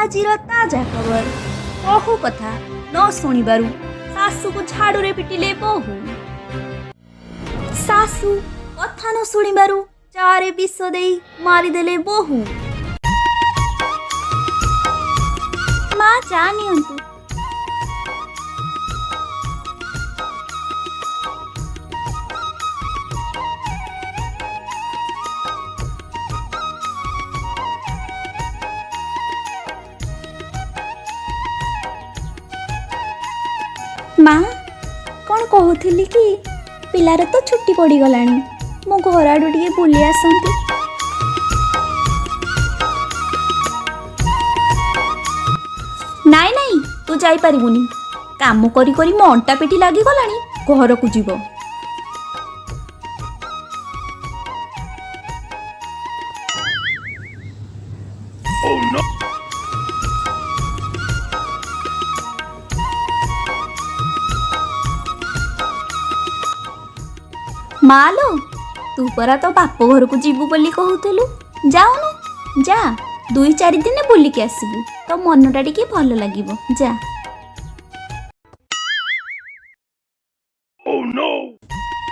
आजिर ताजा खबर बहु कथा न शुणिबारु सासू को झाड़ू रे पिटिले बहु। सासू कथा न शुणिबारु चारे विष देई मारिदेले बहु। माँ चा नियंतु। माँ कौन कहूली कि पिलार तो छुट्टी पड़ गलानी मो घर आड़ू टे बुली आसती। नाई नाई तू जाई परिबुनी काम करी करी मो अंटा पेटी लागी गलानी घर को जीव। मालो तू परा तो बाप घर को जीवु बोली कहूलु जाऊनु जा 2-4 दिन बुलिकी आसबु तो मनटा टिके भल लागिबो जा।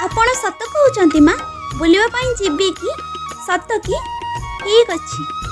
आपण सत कहउचंती माँ बुलिबा पई जीबी कि सत कि ठीक अछि।